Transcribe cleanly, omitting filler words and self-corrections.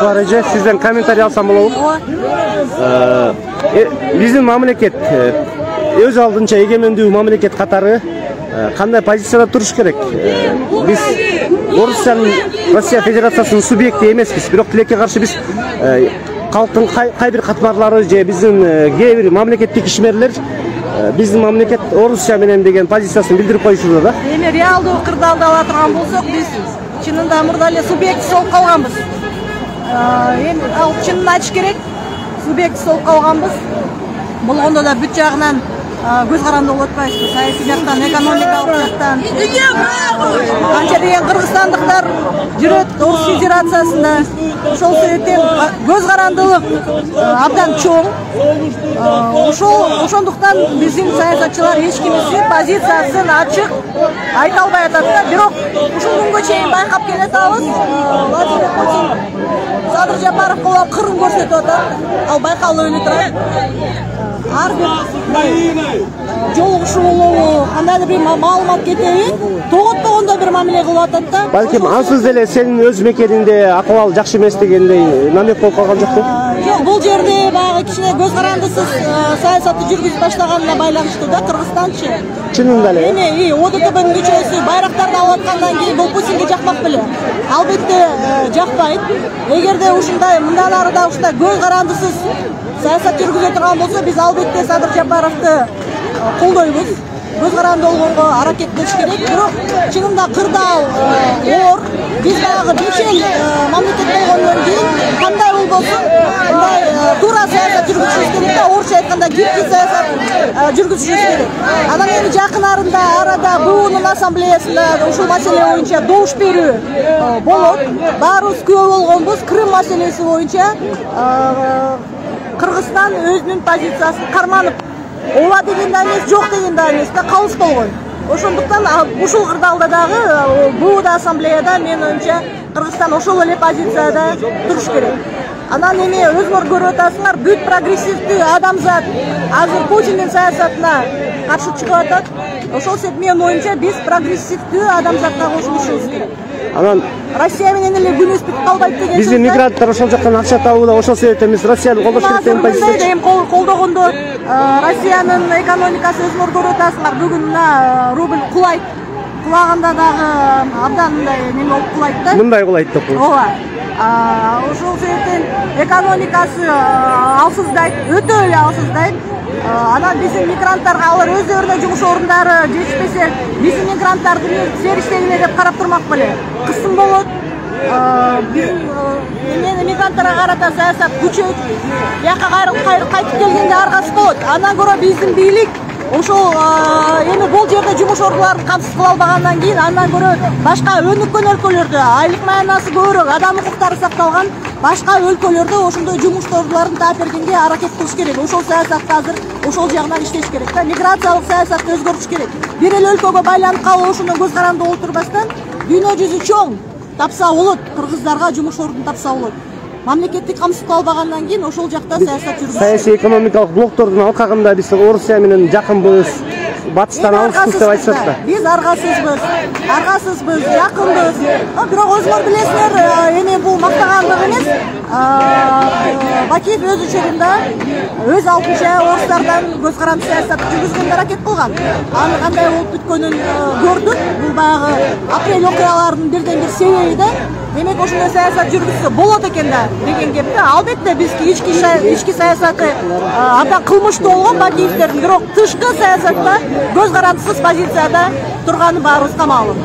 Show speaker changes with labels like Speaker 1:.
Speaker 1: бар эже, сизден комментарий алсам болобу? Биздин мамлекет өз алдынча эгемендүү мамлекет катары кандай позицияда туруш керек? Биз Россия Федерациясынын субъекти эмеспиз, бирок тилекке каршы биз калктын кай бир катмарлары же биздин кээ бир мамлекеттик ишмерлер биздин мамлекет Орусия менен деген позициясын билдирип коюшууда да.
Speaker 2: Эми реалдуу кырдаалды ала турган болсок, биз чынында мурда эле субъекти болуп калганбыз. Эми ал чынын айтыш керек, субъекти болуп калганбыз. Болгондо да бүт жагынан көз каранды болуп атпайбызбы, саясий жактан, экономикалык жактан. Канча деген кыргызстандыктар жүрөт Орус Федерациясында. Ошол себептен көз карандылык абдан чоң. Ошондуктан биздин саясатчылар эч кимисин позициясын ачык айта албай атат да. Бирок ушул күнгө чейин байкап келатабыз. Владимир Путин Садыр Жапаровго кырын көрсөтүп атат. Ал байкалып эле турат. Ар бир жолугушуу кандайдыр бир маалымат кетеби, тоготпогондо бир мамиле кылып атат да.
Speaker 1: Балким ансыз деле сенин өз мекениңде акыбал жакшы эмес дегендей намек болуп калган жокпу?
Speaker 2: Жок, бул жерде баягы кичине көз карандысыз саясатты жүргүзүп баштаганына байланыштуу да, Кыргызстанчы.
Speaker 1: Чынында эле.
Speaker 2: Эми ОДКБнын мүчөсү байрактарды алып аткандан кийин бул Путинге жакмак беле? Албетте жакпайт. Эгерде ушундай мындан ары да ушундай көз карандысыз саясат жүргүзө турган болсо, биз албетте Садыр Жапаровду колдойбуз. Көз каранды болгонго аракеттеш керек. Бирок чынында кырдаал оор. Биз баягы бешел мамлекет болгондон кийин кандай болбосун, мындай туура саясат жүргүзүшүбүз керек да, орусча айтканда гибкий саясат жүргүзүшүбүз керек. Анан эми жакын арада буунун ассамблеясында ушул маселе боюнча добуш берүү болот. Баарыбыз күбө болгонбуз. Крым маселеси боюнча Кыргызстан өзүнүн позициясын карманып, ооба деген да эмес, жок деген да эмес да, калыс болгон. Ошондуктан ушул кырдаалда дагы бууда ассамблеяда мен оюмча Кыргызстан ошол эле позицияда туруш керек. Анан эми өзүңөр көрүп атасыңар, бүт прогрессивдүү адамзат азыр Путиндин саясатына каршы чыгып атат. Ошол себеп менин оюмча биз прогрессивдүү адамзатка кошулушубуз керек.
Speaker 1: Анан
Speaker 2: Россия менен эле күнүбүз бүтүп калбайт деген сөз.
Speaker 1: Биздин мигранттар ошол жактан акча табууда, ошол себептен биз Россияны колдош керек деген позиция.
Speaker 2: Эми колдогондо Россиянын экономикасы өзүңөр көрүп атасыңар, бүгүн мына рубль кулайт. Кулаганда дагы абдан мындай неме болуп кулайт да.
Speaker 1: Мындай кулайт деп.
Speaker 2: Ооба. Ошол себептен экономикасы алсыздайт, өтө эле алсыздайт. Анан биздин мигранттарга алар өздөрүнө жумуш орундары жетишпесе, биздин мигранттарды сериштегиле деп карап турмак беле? Кысым болот. Биздин мигранттарга карата саясат күчөйт. Бияка кайтып келгенде аргасы болот. Андан көрө биздин бийлик ошол эми бул жерде жумуш орундарын камсыз кыла албагандан кийин андан көрө башка өнүккөн өлкөлөрдө айлык маянасы көбүрөөк, адам укуктары сакталган башка өлкөлөрдө ошондой жумуш орундарын таап бергенге аракет кылыш керек. Ошол саясатты азыр ошол жагынан иштеш керек да. Миграциялык саясатты өзгөртүш керек. Бир эле өлкөгө байланып калып ошондон көз каранды болуп турбастан, дүйнө жүзү чоң тапса болот, кыргыздарга жумуш орун тапса болот. Мамлекеттик камсыз кыла албагандан кийин ошол жакта саясат жүргүзүш.
Speaker 1: Саясий экономикалык блоктордун алкагында биз Орусия менен жакынбыз, батыштан алыспыз деп айтышат да.
Speaker 2: Биз аргасызбыз, жакынбыз. Бирок өзүңөр билесиңер, эми бул мактаганлык эмес. Бакиев өз учурунда өз алдынча орустардан көз каранды саясат жүргүзгөнгө аракет кылган. Анын кандай болуп бүткөнүн көрдүк. Бул баягы апрель окуяларынын бирден бир себеби да. Демек ошондой саясат жүргүзсө болот экен да деген кеп да. Албетте биз ички саясаты абдан кылмыштуу болгон Бакиевтердин, бирок тышкы саясатта көз карандысыз позицияда турганы баарыбызга маалым.